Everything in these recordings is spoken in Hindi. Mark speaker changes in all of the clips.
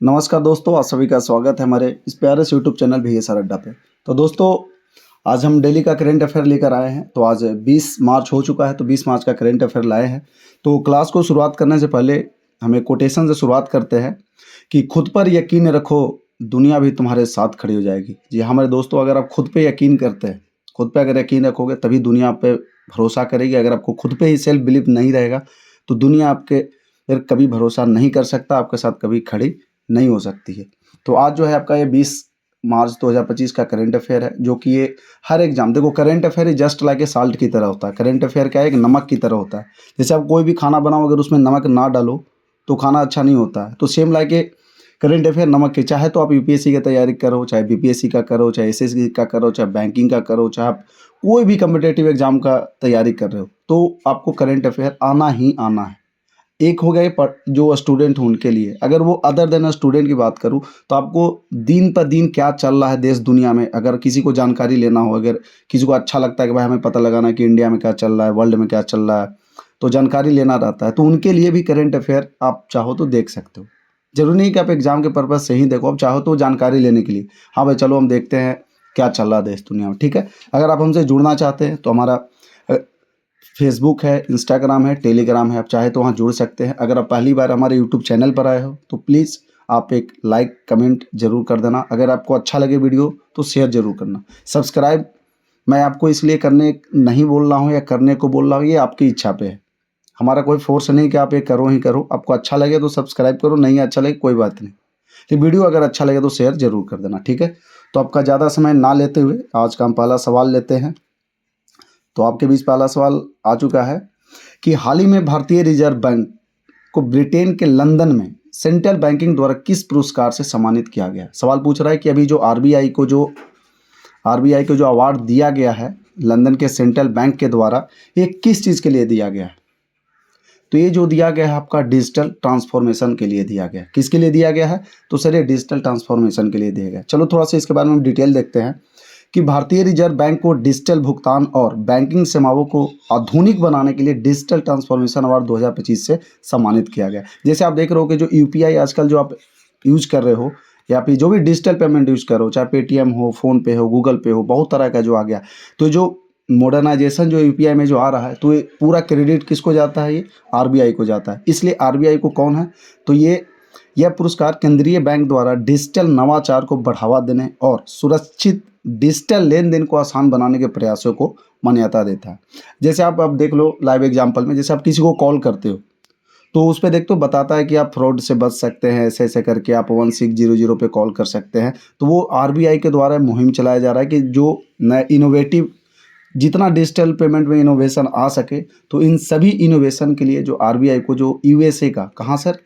Speaker 1: नमस्कार दोस्तों, आप सभी का स्वागत है हमारे इस प्यारे से यूट्यूब चैनल भैया सर अड्डा पे। तो दोस्तों, आज हम डेली का करंट अफेयर लेकर आए हैं। तो आज 20 मार्च हो चुका है, तो 20 मार्च का करंट अफेयर लाए हैं। तो क्लास को शुरुआत करने से पहले हम एक कोटेशन से शुरुआत करते हैं कि खुद पर यकीन रखो, दुनिया भी तुम्हारे साथ खड़ी हो जाएगी। जी हाँ मेरे दोस्तों, अगर आप खुद पे यकीन करते हैं, खुद पे अगर यकीन रखोगे तभी दुनिया आप पे भरोसा करेगी। अगर आपको खुद पे ही सेल्फ बिलीव नहीं रहेगा तो दुनिया आपके फिर कभी भरोसा नहीं कर सकता, आपके साथ कभी खड़ी नहीं हो सकती है। तो आज जो है आपका ये 20 मार्च 2025 का करंट अफेयर है, जो कि ये हर एग्जाम, देखो current affair just like a salt की तरह होता है। करंट अफेयर क्या है, एक नमक की तरह होता है। जैसे आप कोई भी खाना बनाओ, अगर उसमें नमक ना डालो तो खाना अच्छा नहीं होता है। तो same like a current affair नमक के, चाहे तो आप यूपीएससी की तैयारी करो, चाहे बीपीएससी का करो, चाहे एसएससी का करो, चाहे बैंकिंग का करो, चाहे आप कोई भी कम्पिटेटिव एग्जाम का तैयारी कर रहे हो, तो आपको करंट अफेयर आना ही आना है। एक हो गए जो स्टूडेंट हूँ उनके लिए। अगर वो अदर देन स्टूडेंट की बात करूँ तो आपको दिन पर दिन क्या चल रहा है देश दुनिया में, अगर किसी को जानकारी लेना हो, अगर किसी को अच्छा लगता है कि भाई हमें पता लगाना है कि इंडिया में क्या चल रहा है, वर्ल्ड में क्या चल रहा है, तो जानकारी लेना रहता है, तो उनके लिए भी करंट अफेयर आप चाहो तो देख सकते हो। जरूरी नहीं कि आप एग्जाम के पर्पज से ही देखो, आप चाहो तो जानकारी लेने के लिए, हाँ भाई चलो हम देखते हैं क्या चल रहा है देश दुनिया में, ठीक है। अगर आप हमसे जुड़ना चाहते हैं तो हमारा फेसबुक है, इंस्टाग्राम है, टेलीग्राम है, आप चाहे तो वहाँ जुड़ सकते हैं। अगर आप पहली बार हमारे यूट्यूब चैनल पर आए हो तो प्लीज़ आप एक लाइक कमेंट जरूर कर देना। अगर आपको अच्छा लगे वीडियो तो शेयर जरूर करना। सब्सक्राइब मैं आपको इसलिए करने नहीं बोल रहा हूँ या करने को बोल रहा हूँ, ये आपकी इच्छा पे है। हमारा कोई फोर्स नहीं कि आप ये करो ही करो। आपको अच्छा लगे तो सब्सक्राइब करो, नहीं अच्छा लगे कोई बात नहीं। तो वीडियो अगर अच्छा लगे तो शेयर जरूर कर देना, ठीक है। तो आपका ज़्यादा समय ना लेते हुए आज का हम पहला सवाल लेते हैं। तो आपके बीच पहला सवाल आ चुका है कि हाल ही में भारतीय रिजर्व बैंक को ब्रिटेन के लंदन में सेंट्रल बैंकिंग द्वारा किस पुरस्कार से सम्मानित किया गया। सवाल पूछ रहा है कि अभी जो आरबीआई को जो अवार्ड दिया गया है लंदन के सेंट्रल बैंक के द्वारा, ये किस चीज़ के लिए दिया गया है। तो ये जो दिया गया है आपका डिजिटल ट्रांसफॉर्मेशन के लिए दिया गया है। किसके लिए दिया गया है, तो सर ये डिजिटल ट्रांसफॉर्मेशन के लिए दिया गया है। चलो थोड़ा सा इसके बारे में हम डिटेल देखते हैं कि भारतीय रिजर्व बैंक को डिजिटल भुगतान और बैंकिंग सेवाओं को आधुनिक बनाने के लिए डिजिटल ट्रांसफॉर्मेशन अवार्ड 2025 से सम्मानित किया गया। जैसे आप देख रहे हो कि जो यूपीआई आजकल जो आप यूज कर रहे हो, या फिर जो भी डिजिटल पेमेंट यूज कर रहे हो, चाहे पेटीएम हो, फोन पे हो, गूगल पे हो, बहुत तरह का जो आ गया। तो जो मॉडर्नाइजेशन जो यूपीआई में जो आ रहा है, तो ये पूरा क्रेडिट किसको जाता है, ये आरबीआई को जाता है। इसलिए आरबीआई को कौन है, तो यह पुरस्कार केंद्रीय बैंक द्वारा डिजिटल नवाचार को बढ़ावा देने और सुरक्षित डिजिटल लेन देन को आसान बनाने के प्रयासों को मान्यता देता है। जैसे आप अब देख लो लाइव एग्जांपल में, जैसे आप किसी को कॉल करते हो तो उस पर देख तो बताता है कि आप फ्रॉड से बच सकते हैं, ऐसे ऐसे करके आप 1600 पे कॉल कर सकते हैं। तो वो आरबीआई के द्वारा मुहिम चलाया जा रहा है कि जो नए इनोवेटिव, जितना डिजिटल पेमेंट में इनोवेशन आ सके, तो इन सभी इनोवेशन के लिए जो आरबीआई को जो यूएसए का, कहाँ सर,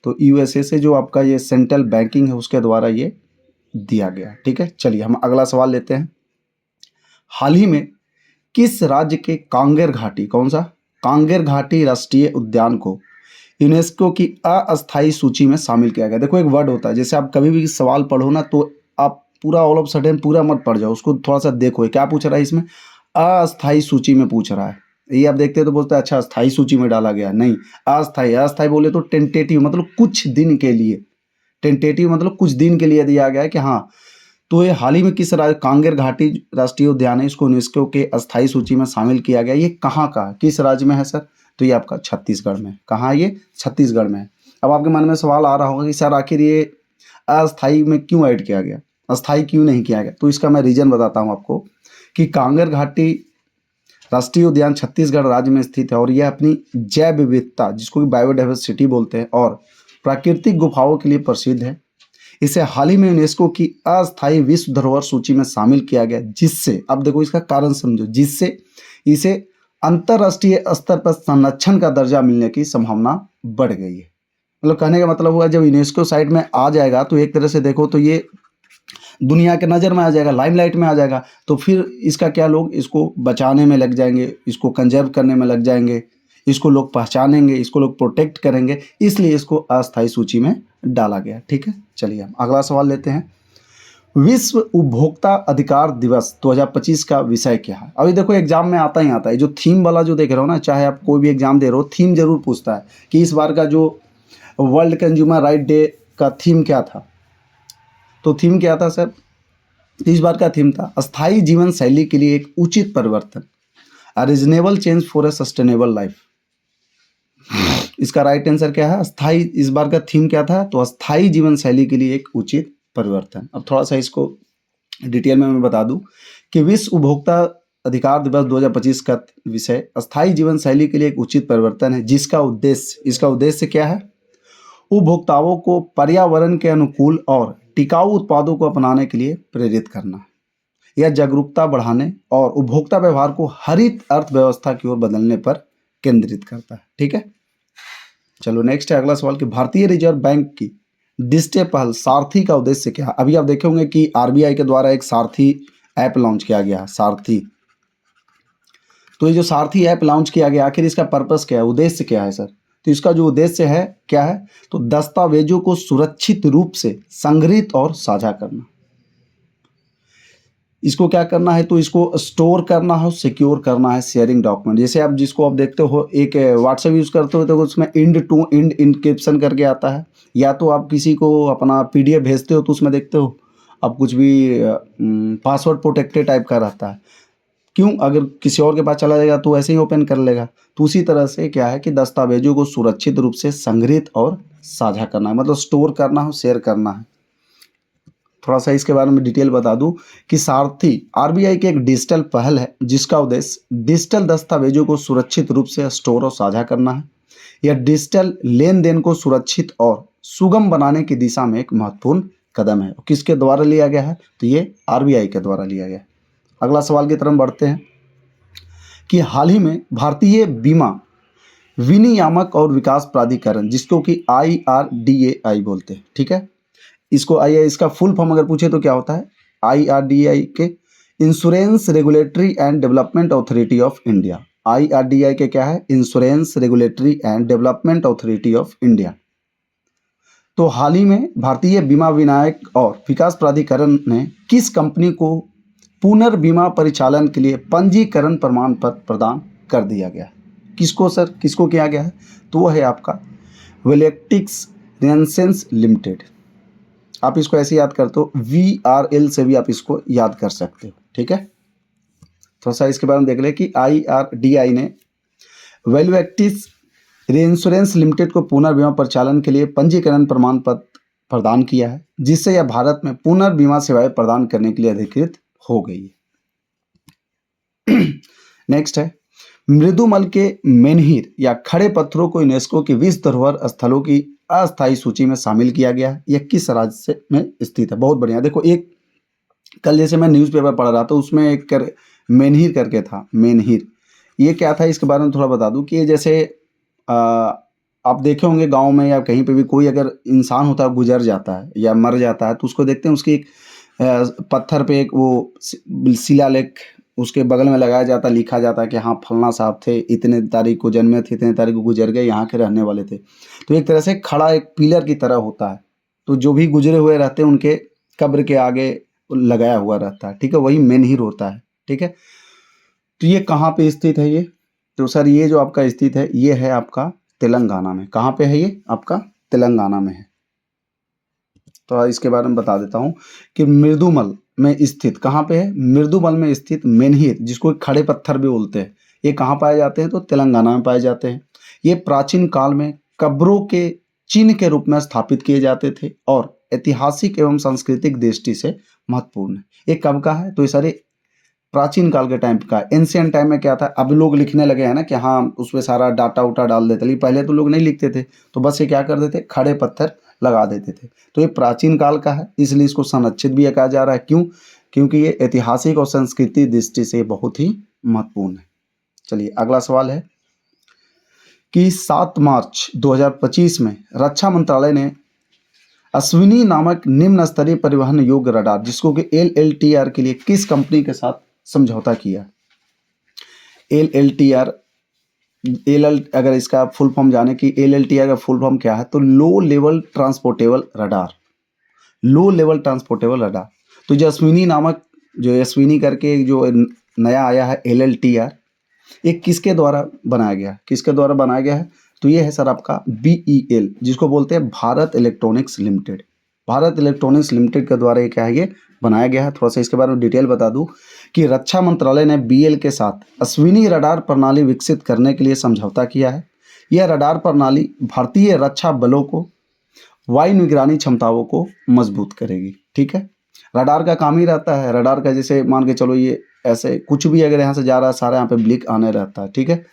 Speaker 1: तो यूएसए से जो आपका ये सेंट्रल बैंकिंग है उसके द्वारा ये दिया गया, ठीक है। चलिए हम अगला सवाल लेते हैं। हाल ही में किस राज्य के कांगेर घाटी, कौन सा, कांगेर घाटी राष्ट्रीय उद्यान को यूनेस्को की अस्थायी सूची में शामिल किया गया। देखो एक वर्ड होता है, जैसे आप कभी भी सवाल पढ़ो ना तो आप पूरा ऑल ऑफ सडन पूरा मत पढ़ जाओ, उसको थोड़ा सा देखो क्या पूछ रहा है इसमें, अस्थायी सूची में पूछ रहा है। ये आप देखते हो तो बोलते हैं अच्छा स्थायी सूची में डाला गया, नहीं, अस्थायी। अस्थायी बोले तो टेंटेटिव, मतलब कुछ दिन के लिए, टेंटेटिव मतलब कुछ दिन के लिए दिया गया है कि हाँ। तो ये हाल ही में किस राज्य, कांगेर घाटी राष्ट्रीय उद्यान है, इसको यूनेस्को के अस्थायी सूची में शामिल किया गया। ये कहाँ का, किस राज्य में है सर, तो ये आपका छत्तीसगढ़ में। कहाँ है ये, छत्तीसगढ़ में है। अब आपके मन में सवाल आ रहा होगा कि सर आखिर ये अस्थायी में क्यों ऐड किया गया, अस्थायी क्यों नहीं किया गया। तो इसका मैं रीजन बताता हूँ आपको कि कांगेर घाटी राष्ट्रीय उद्यान छत्तीसगढ़ राज्य में स्थित है और यह अपनी जैव विविधता, जिसको कि बायोडाइवर्सिटी बोलते हैं, और प्राकृतिक गुफाओं के लिए प्रसिद्ध है। इसे हाल ही में यूनेस्को की अस्थायी विश्व धरोहर सूची में शामिल किया गया, जिससे, अब देखो इसका कारण समझो, जिससे इसे अंतर्राष्ट्रीय स्तर पर संरक्षण का दर्जा मिलने की संभावना बढ़ गई है। मतलब कहने का मतलब हुआ जब यूनेस्को साइट में आ जाएगा तो एक तरह से देखो तो ये दुनिया के नज़र में आ जाएगा, लाइमलाइट में आ जाएगा। तो फिर इसका क्या, लोग इसको बचाने में लग जाएंगे, इसको कंजर्व करने में लग जाएंगे, इसको लोग पहचानेंगे, इसको लोग प्रोटेक्ट करेंगे, इसलिए इसको अस्थायी सूची में डाला गया, ठीक है। चलिए हम अगला सवाल लेते हैं। विश्व उपभोक्ता अधिकार दिवस 2025 का विषय क्या है। अभी देखो एग्जाम में आता ही आता है, जो थीम वाला जो देख रहे हो ना, चाहे आप कोई भी एग्जाम दे रहे हो, थीम जरूर पूछता है कि इस बार का जो वर्ल्ड कंज्यूमर राइट डे का थीम क्या था? तो थीम क्या था सर? इस बार का थीम था अस्थाई जीवन शैली के लिए एक उचित परिवर्तन, a reasonable change for a sustainable life. इसका राइट आंसर क्या है? अस्थाई। इस बार का थीम क्या था? तो अस्थाई जीवन शैली के लिए एक उचित परिवर्तन। अब थोड़ा सा इसको डिटेल में मैं बता दूं कि विश्व उपभोक्ता अधिकार दिवस 2025 का विषय अस्थाई जीवन शैली के लिए एक उचित परिवर्तन है, जिसका उद्देश्य, इसका उद्देश्य क्या है? उपभोक्ताओं को पर्यावरण के अनुकूल और टिकाऊ उत्पादों को अपनाने के लिए प्रेरित करना, यह जागरूकता बढ़ाने और उपभोक्ता व्यवहार को हरित अर्थव्यवस्था की ओर बदलने पर केंद्रित करता है। ठीक है, चलो नेक्स्ट है अगला सवाल कि भारतीय रिजर्व बैंक की डिजिटल पहल सारथी का उद्देश्य क्या है? अभी आप देखे होंगे कि आरबीआई के द्वारा एक सारथी ऐप लॉन्च किया गया है, सारथी। तो ये जो सारथी ऐप लॉन्च किया गया, आखिर इसका पर्पस क्या है, उद्देश्य क्या है सर? तो इसका जो उद्देश्य है क्या है? तो दस्तावेजों को सुरक्षित रूप से संग्रहित और साझा करना। इसको क्या करना है? तो इसको स्टोर करना है, सिक्योर करना है शेयरिंग डॉक्यूमेंट। जैसे आप जिसको आप देखते हो, एक व्हाट्सएप यूज़ करते हो तो उसमें इंड टू इंड इनक्रिप्शन करके आता है, या तो आप किसी को अपना पीडीएफ भेजते हो तो उसमें देखते हो आप कुछ भी पासवर्ड प्रोटेक्टेड टाइप का रहता है। क्यों? अगर किसी और के पास चला जाएगा तो ऐसे ही ओपन कर लेगा। तो उसी तरह से क्या है कि दस्तावेजों को सुरक्षित रूप से संग्रहित और साझा करना है, मतलब स्टोर करना हो, शेयर करना है। थोड़ा सा इसके बारे में डिटेल बता दूं कि सारथी आरबीआई की एक डिजिटल पहल है, जिसका उद्देश्य डिजिटल दस्तावेजों को सुरक्षित रूप से स्टोर और साझा करना है। यह डिजिटल लेन देन को सुरक्षित और सुगम बनाने की दिशा में एक महत्वपूर्ण कदम है। किसके द्वारा लिया गया है? तो ये आरबीआई के द्वारा लिया गया है। अगला सवाल की तरफ बढ़ते हैं कि हाल ही में भारतीय बीमा विनियामक और विकास प्राधिकरण, जिसको कि IRDAI बोलते हैं, ठीक है, इसको आइए इसका फुल फॉर्म अगर पूछे तो क्या होता है? IRDAI के insurance regulatory and development authority of India. IRDAI के क्या है? Insurance regulatory and development authority of India. तो हाल ही में भारतीय बीमा विनियामक और विकास प्राधिकरण ने किस कंपनी को पुनर्बीमा परिचालन के लिए पंजीकरण प्रमाण पत्र प्रदान कर दिया गया? किसको सर, किसको किया गया है? तो वो है आपका वेलेक्टिक्स रेंसेंस लिमिटेड। आप इसको ऐसे याद करते हो, VRL से भी आप इसको याद कर सकते हो। ठीक है, थोड़ा सा इसके बारे में देख ले कि IRDAI ने वेल्वेक्टिस रेंश्योरेंस लिमिटेड को पुनर्बीमा परिचालन के लिए पंजीकरण प्रमाण पत्र प्रदान किया है, जिससे यह भारत में पुनर्बीमा सेवाएं प्रदान करने के लिए अधिकृत हो गई है। नेक्स्ट है मृदुमल के मेनहीर या खड़े पत्थरों को यूनेस्को की विश्व धरोहर स्थलों की अस्थायी सूची में शामिल किया गया है। यह किस राज्य में स्थित है? बहुत बढ़िया। देखो, एक कल जैसे मैं न्यूज़पेपर पढ़ रहा था, उसमें एक मेनहीर करके था, मेनहीर। ये क्या था इसके बारे में थोड़ा बता दूं कि ये जैसे आप देखे होंगे गांव में या कहीं पे भी कोई अगर इंसान होता है, गुजर जाता है या मर जाता है, तो उसको देखते हैं उसकी एक पत्थर पे एक वो शिलालेख उसके बगल में लगाया जाता, लिखा जाता है कि हाँ फलना साहब थे, इतने तारीख को जन्मे थे, इतने तारीख को गुजर गए, यहाँ के रहने वाले थे। तो एक तरह से खड़ा एक पिलर की तरह होता है, तो जो भी गुजरे हुए रहते हैं उनके कब्र के आगे लगाया हुआ रहता है। ठीक है, वही मेनहीर होता है। ठीक है, तो ये कहाँ पे स्थित है ये? तो सर ये जो आपका स्थित है ये है आपका तेलंगाना में। कहाँ पे है ये? आपका तेलंगाना में है। तो इसके बारे में बता देता हूँ कि मृदुमल में स्थित, कहाँ पे है? मृदुमल में स्थित मेनहीर, जिसको खड़े पत्थर भी बोलते हैं, ये कहाँ पाए जाते हैं? तो तेलंगाना में पाए जाते हैं। ये प्राचीन काल में कब्रों के चिन्ह के रूप में स्थापित किए जाते थे और ऐतिहासिक एवं सांस्कृतिक दृष्टि से महत्वपूर्ण है। ये कब का है? तो ये सारे प्राचीन काल के टाइम का। एंशियंट टाइम में क्या था, अब लोग लिखने लगे हैं ना कि हाँ उसमें सारा डाटा उटा डाल देते, लेकिन पहले तो लोग नहीं लिखते थे, तो बस ये क्या कर देते, खड़े पत्थर लगा देते थे। तो ये प्राचीन काल का है, इसलिए इसको संरक्षित भी कहा जा रहा है। क्यों? क्योंकि ये ऐतिहासिक और संस्कृति दृष्टि से बहुत ही महत्वपूर्ण है। चलिए अगला सवाल है कि 7 मार्च 2025 में रक्षा मंत्रालय ने अश्विनी नामक निम्न स्तरीय परिवहन योग्य रडार, जिसको कि LLTR के लिए किस कंपनी के साथ समझौता किया? LLTR, अगर इसका फुल फॉर्म जाने की, LLTR का फुल फॉर्म क्या है? तो low level transportable radar, low level transportable radar. तो जो अश्विनी नामक, जो अश्विनी करके जो नया आया है LLTR, ये किसके द्वारा बनाया गया? किसके द्वारा बनाया गया है? तो ये है सर आपका BEL, जिसको बोलते हैं Bharat electronics limited. Bharat electronics limited के द्वारा ये क्या है, ये बनाया गया है। थोड़ा सा इसके बारे में डिटेल बता दूं कि रक्षा मंत्रालय ने BEL के साथ अश्विनी रडार प्रणाली विकसित करने के लिए समझौता किया है। यह रडार प्रणाली भारतीय रक्षा बलों को वायु निगरानी क्षमताओं को मजबूत करेगी। ठीक है, रडार का काम ही रहता है, रडार का जैसे मान के चलो ये ऐसे कुछ भी अगर यहाँ से जा रहा है सारा यहाँ पे ब्लिक आने रहता है। ठीक है,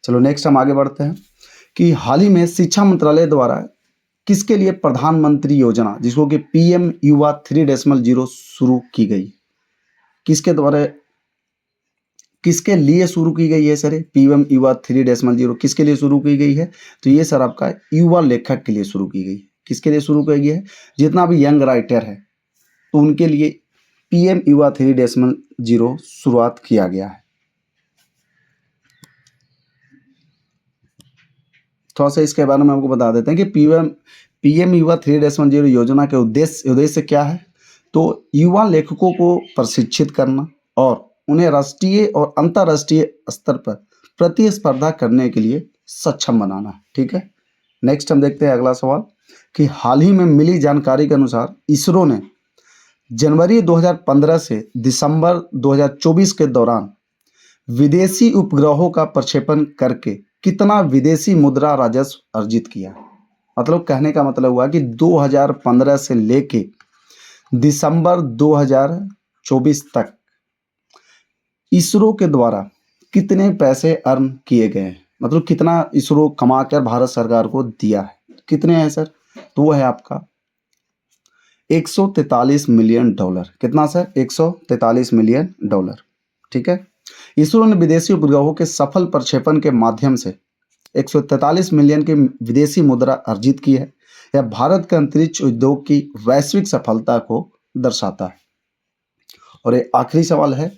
Speaker 1: चलो नेक्स्ट हम आगे बढ़ते हैं कि हाल ही में शिक्षा मंत्रालय द्वारा किसके लिए प्रधानमंत्री योजना, जिसको कि PM युवा 3.0 शुरू की गई, किसके द्वारा किसके लिए शुरू की गई है सर? PM युवा 3.0 किसके लिए शुरू की गई है? तो ये सर आपका युवा लेखक के लिए शुरू की गई। किसके लिए शुरू की गई है? जितना भी यंग राइटर है तो उनके लिए PM युवा 3.0 शुरुआत किया गया है। थोड़ा सा इसके बारे में आपको बता देते हैं कि PM युवा 3.0 योजना के उद्देश्य क्या है? तो युवा लेखकों को प्रशिक्षित करना और उन्हें राष्ट्रीय और अंतर्राष्ट्रीय स्तर पर प्रतिस्पर्धा करने के लिए सक्षम बनाना। ठीक है, नेक्स्ट हम देखते हैं अगला सवाल कि हाल ही में मिली जानकारी के अनुसार इसरो ने जनवरी 2015 से दिसंबर 2024 के दौरान विदेशी उपग्रहों का प्रक्षेपण करके कितना विदेशी मुद्रा राजस्व अर्जित किया? मतलब कहने का मतलब हुआ कि 2015 से लेके दिसंबर 2024 तक इसरो के द्वारा कितने पैसे अर्न किए गए हैं, मतलब कितना इसरो कमा कर भारत सरकार को दिया है, कितने हैं सर? तो वो है आपका 143 मिलियन डॉलर। कितना सर? 143 million dollar. ठीक है, इसरो ने विदेशी उपग्रहों के सफल प्रक्षेपण के माध्यम से 143 मिलियन की विदेशी मुद्रा अर्जित की है। यह भारत के अंतरिक्ष उद्योग की वैश्विक सफलता को दर्शाता है। और ये आखिरी सवाल है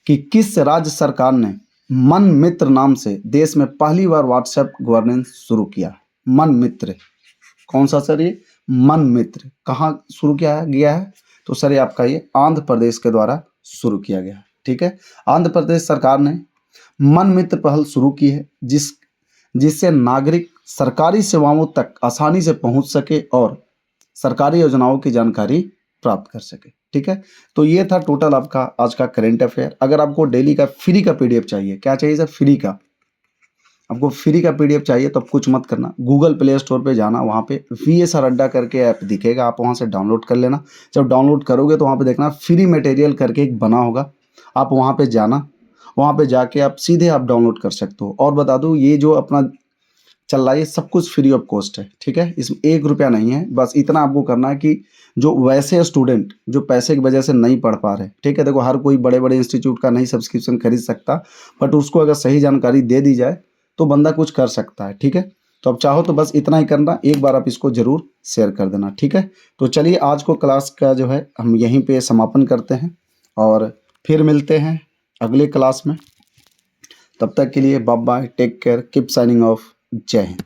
Speaker 1: कि किस राज्य सरकार ने मन मित्र नाम से देश में पहली बार व्हाट्सएप गवर्नेंस शुरू किया? मन मित्र, कौन सा सर? ये मन मित्र कहाँ शुरू किया गया है? तो सर ये आपका ये आंध्र प्रदेश के द्वारा शुरू किया गया। ठीक है, आंध्र प्रदेश सरकार ने मन मित्र पहल शुरू की है जिससे नागरिक सरकारी सेवाओं तक आसानी से पहुंच सके और सरकारी योजनाओं की जानकारी प्राप्त कर सके। ठीक है, तो ये था टोटल आपका आज का करंट अफेयर। अगर आपको डेली का फ्री का PDF चाहिए, क्या चाहिए सर? फ्री का, आपको फ्री का PDF चाहिए तो आप कुछ मत करना, गूगल प्ले स्टोर पे जाना, वहाँ पे VSR अड्डा करके ऐप दिखेगा, आप वहाँ से डाउनलोड कर लेना। जब डाउनलोड करोगे तो वहाँ पे देखना फ्री मटेरियल करके एक बना होगा, आप वहाँ पे जाना, वहाँ पे जाके आप सीधे आप डाउनलोड कर सकते हो। और बता दूँ ये जो अपना चल रहा है ये सब कुछ फ्री ऑफ कॉस्ट है। ठीक है, इसमें 1 रुपया नहीं है, बस इतना आपको करना है कि जो वैसे स्टूडेंट जो पैसे की वजह से नहीं पढ़ पा रहे, ठीक है, देखो हर कोई बड़े बड़े इंस्टीट्यूट का नहीं सब्सक्रिप्शन खरीद सकता, बट उसको अगर सही जानकारी दे दी जाए तो बंदा कुछ कर सकता है। ठीक है, तो अब चाहो तो बस इतना ही करना, एक बार आप इसको ज़रूर शेयर कर देना। ठीक है, तो चलिए आज को क्लास का जो है हम यहीं पे समापन करते हैं और फिर मिलते हैं अगले क्लास में। तब तक के लिए bye bye, take care, keep signing off, जय हिंद।